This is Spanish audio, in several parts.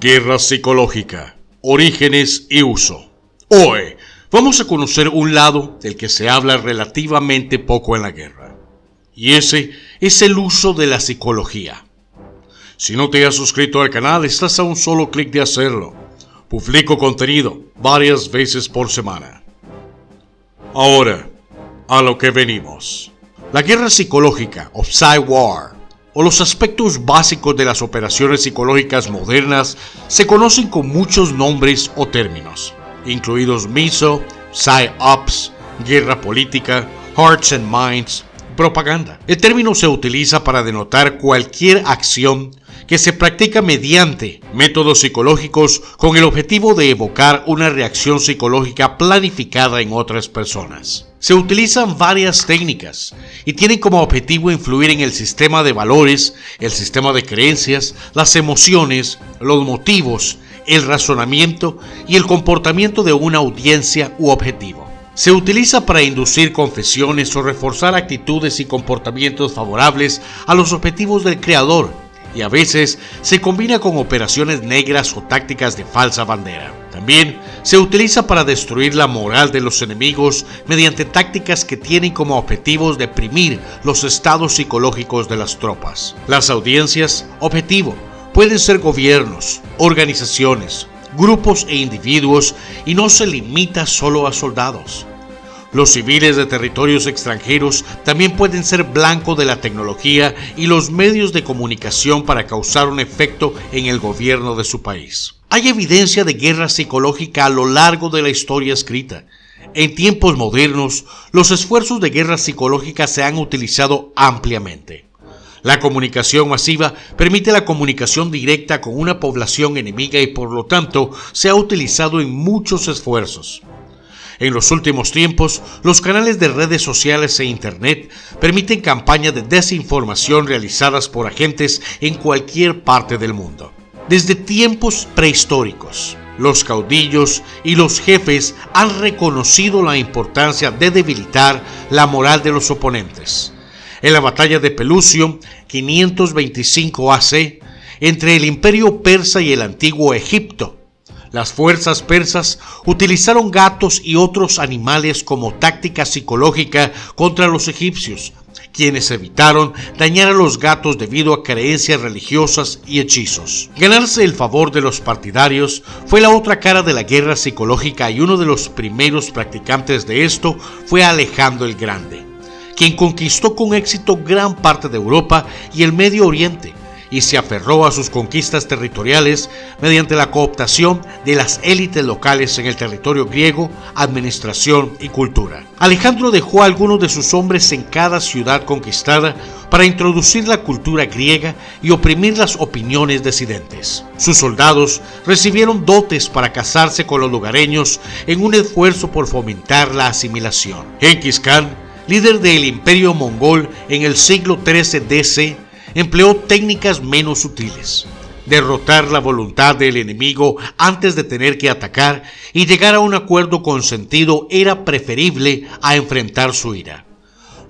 Guerra psicológica, orígenes y uso. Hoy vamos a conocer un lado del que se habla relativamente poco en la guerra, y ese es el uso de la psicología. Si no te has suscrito al canal, estás a un solo clic de hacerlo. Publico contenido varias veces por semana. Ahora, a lo que venimos. La guerra psicológica o Psy-War, o los aspectos básicos de las operaciones psicológicas modernas, se conocen con muchos nombres o términos, incluidos MISO, Psy-Ops, guerra política, Hearts and Minds, propaganda. El término se utiliza para denotar cualquier acción que se practica mediante métodos psicológicos con el objetivo de evocar una reacción psicológica planificada en otras personas. Se utilizan varias técnicas y tienen como objetivo influir en el sistema de valores, el sistema de creencias, las emociones, los motivos, el razonamiento y el comportamiento de una audiencia u objetivo. Se utiliza para inducir confesiones o reforzar actitudes y comportamientos favorables a los objetivos del creador, y a veces se combina con operaciones negras o tácticas de falsa bandera. También se utiliza para destruir la moral de los enemigos mediante tácticas que tienen como objetivos deprimir los estados psicológicos de las tropas. Las audiencias objetivo pueden ser gobiernos, organizaciones, grupos e individuos, y no se limita solo a soldados. Los civiles de territorios extranjeros también pueden ser blanco de la tecnología y los medios de comunicación para causar un efecto en el gobierno de su país. Hay evidencia de guerra psicológica a lo largo de la historia escrita. En tiempos modernos, los esfuerzos de guerra psicológica se han utilizado ampliamente. La comunicación masiva permite la comunicación directa con una población enemiga y por lo tanto se ha utilizado en muchos esfuerzos. En los últimos tiempos, los canales de redes sociales e internet permiten campañas de desinformación realizadas por agentes en cualquier parte del mundo. Desde tiempos prehistóricos, los caudillos y los jefes han reconocido la importancia de debilitar la moral de los oponentes. En la batalla de Pelusium, 525 AC, entre el Imperio Persa y el Antiguo Egipto, las fuerzas persas utilizaron gatos y otros animales como táctica psicológica contra los egipcios, quienes evitaron dañar a los gatos debido a creencias religiosas y hechizos. Ganarse el favor de los partidarios fue la otra cara de la guerra psicológica, y uno de los primeros practicantes de esto fue Alejandro el Grande, quien conquistó con éxito gran parte de Europa y el Medio Oriente, y se aferró a sus conquistas territoriales mediante la cooptación de las élites locales en el territorio griego, administración y cultura. Alejandro dejó a algunos de sus hombres en cada ciudad conquistada para introducir la cultura griega y oprimir las opiniones disidentes. Sus soldados recibieron dotes para casarse con los lugareños en un esfuerzo por fomentar la asimilación. Genghis Khan, líder del Imperio Mongol en el siglo XIII DC, empleó técnicas menos sutiles. Derrotar la voluntad del enemigo antes de tener que atacar y llegar a un acuerdo consentido era preferible a enfrentar su ira.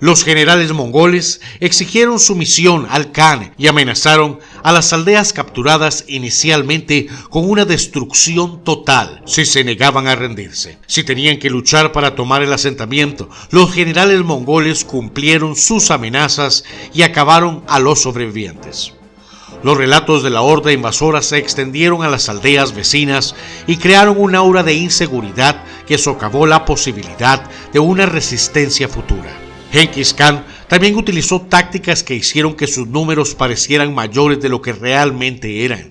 Los generales mongoles exigieron sumisión al Khan y amenazaron a las aldeas capturadas inicialmente con una destrucción total si se negaban a rendirse. Si tenían que luchar para tomar el asentamiento, los generales mongoles cumplieron sus amenazas y acabaron a los sobrevivientes. Los relatos de la horda invasora se extendieron a las aldeas vecinas y crearon un aura de inseguridad que socavó la posibilidad de una resistencia futura. Genghis Khan también utilizó tácticas que hicieron que sus números parecieran mayores de lo que realmente eran.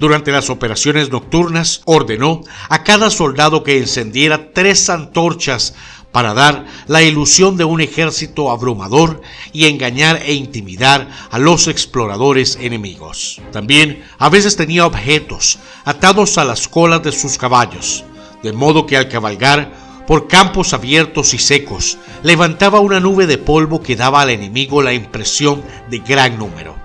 Durante las operaciones nocturnas, ordenó a cada soldado que encendiera 3 antorchas para dar la ilusión de un ejército abrumador y engañar e intimidar a los exploradores enemigos. También a veces tenía objetos atados a las colas de sus caballos, de modo que al cabalgar por campos abiertos y secos, levantaba una nube de polvo que daba al enemigo la impresión de gran número.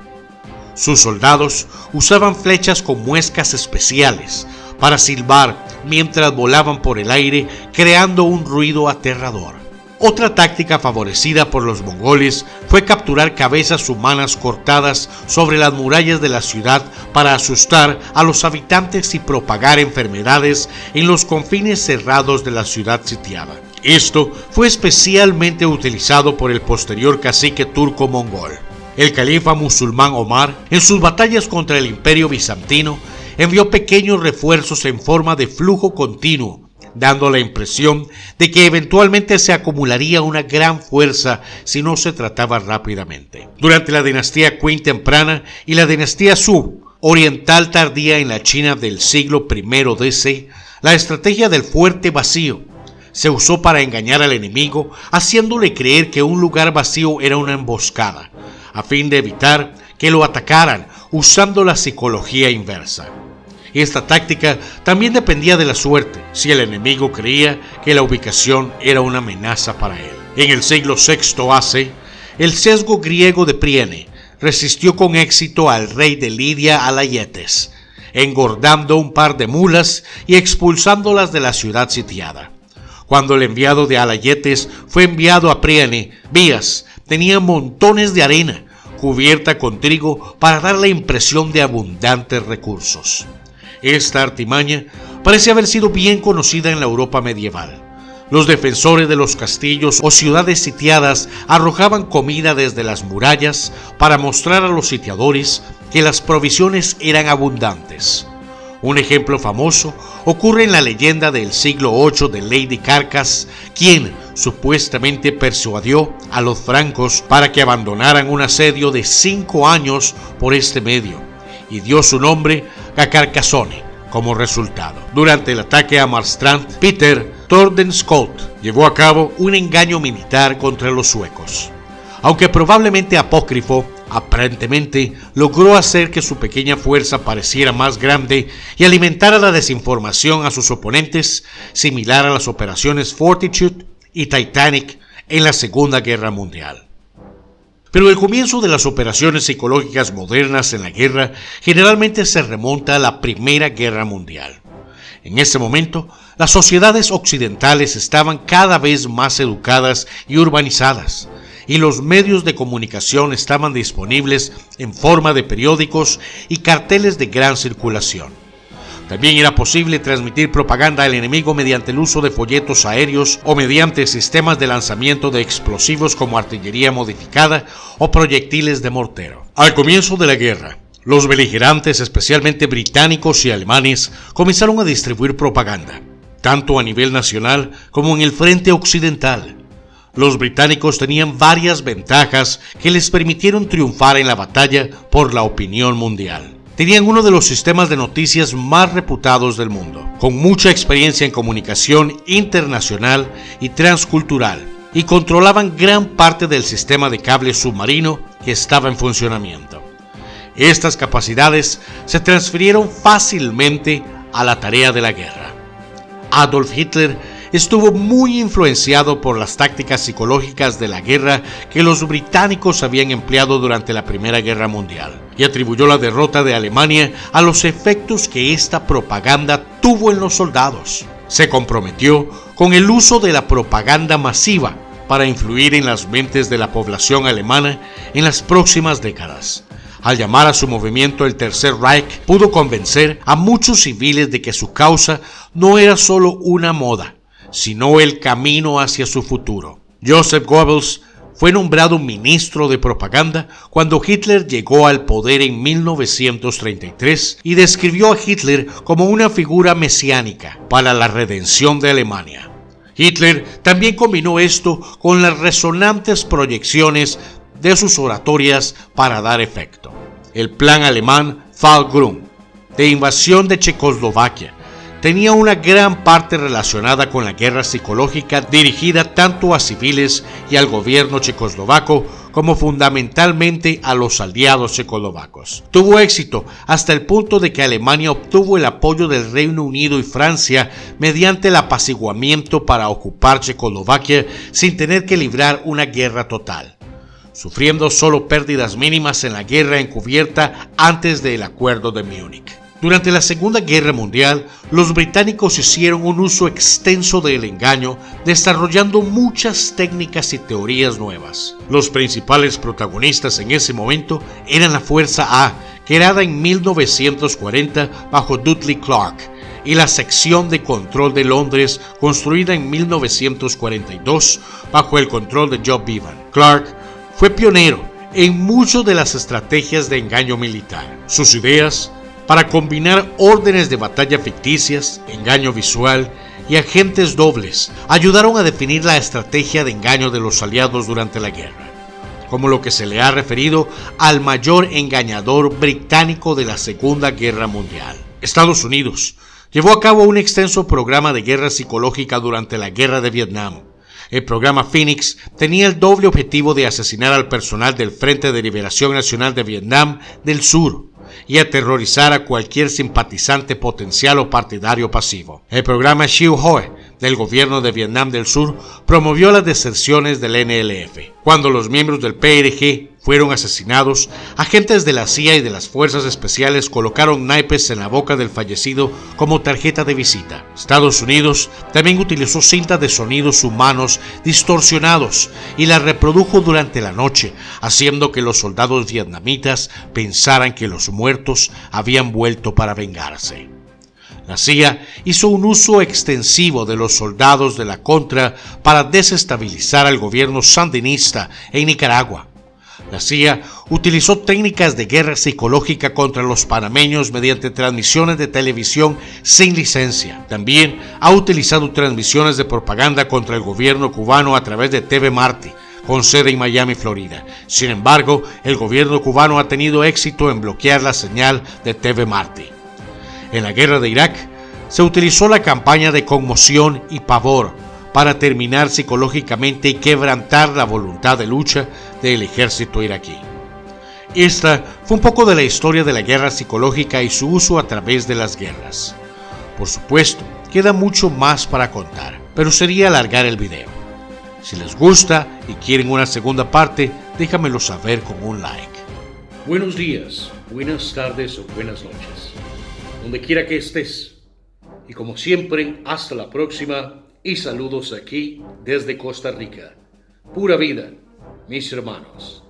Sus soldados usaban flechas con muescas especiales para silbar mientras volaban por el aire, creando un ruido aterrador. Otra táctica favorecida por los mongoles fue capturar cabezas humanas cortadas sobre las murallas de la ciudad para asustar a los habitantes y propagar enfermedades en los confines cerrados de la ciudad sitiada. Esto fue especialmente utilizado por el posterior cacique turco-mongol. El califa musulmán Omar, en sus batallas contra el imperio bizantino, envió pequeños refuerzos en forma de flujo continuo, dando la impresión de que eventualmente se acumularía una gran fuerza si no se trataba rápidamente. Durante la dinastía Qin temprana y la dinastía Zhou oriental tardía en la China del siglo I DC, la estrategia del fuerte vacío se usó para engañar al enemigo, haciéndole creer que un lugar vacío era una emboscada, a fin de evitar que lo atacaran usando la psicología inversa. Esta táctica también dependía de la suerte, si el enemigo creía que la ubicación era una amenaza para él. En el siglo VI AC, el sesgo griego de Priene resistió con éxito al rey de Lidia Alayetes, engordando un par de mulas y expulsándolas de la ciudad sitiada. Cuando el enviado de Alayetes fue enviado a Priene, Bias tenía montones de arena cubierta con trigo para dar la impresión de abundantes recursos. Esta artimaña parece haber sido bien conocida en la Europa medieval. Los defensores de los castillos o ciudades sitiadas arrojaban comida desde las murallas para mostrar a los sitiadores que las provisiones eran abundantes. Un ejemplo famoso ocurre en la leyenda del siglo VIII de Lady Carcas, quien supuestamente persuadió a los francos para que abandonaran un asedio de 5 años por este medio, y dio su nombre a Carcassonne como resultado. Durante el ataque a Marstrand, Peter Tordenskjold llevó a cabo un engaño militar contra los suecos. Aunque probablemente apócrifo, aparentemente logró hacer que su pequeña fuerza pareciera más grande y alimentara la desinformación a sus oponentes, similar a las operaciones Fortitude y Titanic en la Segunda Guerra Mundial. Pero el comienzo de las operaciones psicológicas modernas en la guerra generalmente se remonta a la Primera Guerra Mundial. En ese momento, las sociedades occidentales estaban cada vez más educadas y urbanizadas, y los medios de comunicación estaban disponibles en forma de periódicos y carteles de gran circulación. También era posible transmitir propaganda al enemigo mediante el uso de folletos aéreos o mediante sistemas de lanzamiento de explosivos como artillería modificada o proyectiles de mortero. Al comienzo de la guerra, los beligerantes, especialmente británicos y alemanes, comenzaron a distribuir propaganda, tanto a nivel nacional como en el frente occidental. Los británicos tenían varias ventajas que les permitieron triunfar en la batalla por la opinión mundial. Tenían uno de los sistemas de noticias más reputados del mundo, con mucha experiencia en comunicación internacional y transcultural, y controlaban gran parte del sistema de cable submarino que estaba en funcionamiento. Estas capacidades se transfirieron fácilmente a la tarea de la guerra. Adolf Hitler estuvo muy influenciado por las tácticas psicológicas de la guerra que los británicos habían empleado durante la Primera Guerra Mundial, y atribuyó la derrota de Alemania a los efectos que esta propaganda tuvo en los soldados. Se comprometió con el uso de la propaganda masiva para influir en las mentes de la población alemana en las próximas décadas. Al llamar a su movimiento el Tercer Reich, pudo convencer a muchos civiles de que su causa no era solo una moda, sino el camino hacia su futuro. Joseph Goebbels fue nombrado ministro de propaganda cuando Hitler llegó al poder en 1933 y describió a Hitler como una figura mesiánica para la redención de Alemania. Hitler también combinó esto con las resonantes proyecciones de sus oratorias para dar efecto. El plan alemán Fallgrund de invasión de Checoslovaquia tenía una gran parte relacionada con la guerra psicológica dirigida tanto a civiles y al gobierno checoslovaco como fundamentalmente a los aliados checoslovacos. Tuvo éxito hasta el punto de que Alemania obtuvo el apoyo del Reino Unido y Francia mediante el apaciguamiento para ocupar Checoslovaquia sin tener que librar una guerra total, sufriendo solo pérdidas mínimas en la guerra encubierta antes del Acuerdo de Múnich. Durante la Segunda Guerra Mundial, los británicos hicieron un uso extenso del engaño, desarrollando muchas técnicas y teorías nuevas. Los principales protagonistas en ese momento eran la Fuerza A, creada en 1940 bajo Dudley Clark, y la Sección de Control de Londres, construida en 1942 bajo el control de Joe Bevan. Clark fue pionero en muchas de las estrategias de engaño militar. Sus ideas para combinar órdenes de batalla ficticias, engaño visual y agentes dobles ayudaron a definir la estrategia de engaño de los aliados durante la guerra, como lo que se le ha referido al mayor engañador británico de la Segunda Guerra Mundial. Estados Unidos llevó a cabo un extenso programa de guerra psicológica durante la Guerra de Vietnam. El programa Phoenix tenía el doble objetivo de asesinar al personal del Frente de Liberación Nacional de Vietnam del Sur y aterrorizar a cualquier simpatizante potencial o partidario pasivo. El programa Chieu Hoi del gobierno de Vietnam del Sur promovió las deserciones del NLF. Cuando los miembros del PRG fueron asesinados, agentes de la CIA y de las Fuerzas Especiales colocaron naipes en la boca del fallecido como tarjeta de visita. Estados Unidos también utilizó cintas de sonidos humanos distorsionados y las reprodujo durante la noche, haciendo que los soldados vietnamitas pensaran que los muertos habían vuelto para vengarse. La CIA hizo un uso extensivo de los soldados de la Contra para desestabilizar al gobierno sandinista en Nicaragua. La CIA utilizó técnicas de guerra psicológica contra los panameños mediante transmisiones de televisión sin licencia. También ha utilizado transmisiones de propaganda contra el gobierno cubano a través de TV Marti, con sede en Miami, Florida. Sin embargo, el gobierno cubano ha tenido éxito en bloquear la señal de TV Marti. En la guerra de Irak, se utilizó la campaña de conmoción y pavor para terminar psicológicamente y quebrantar la voluntad de lucha del ejército iraquí. Esta fue un poco de la historia de la guerra psicológica y su uso a través de las guerras. Por supuesto, queda mucho más para contar, pero sería alargar el video. Si les gusta y quieren una segunda parte, déjamelo saber con un like. Buenos días, buenas tardes o buenas noches, donde quiera que estés. Y como siempre, hasta la próxima y saludos aquí desde Costa Rica. Pura vida, mis hermanos.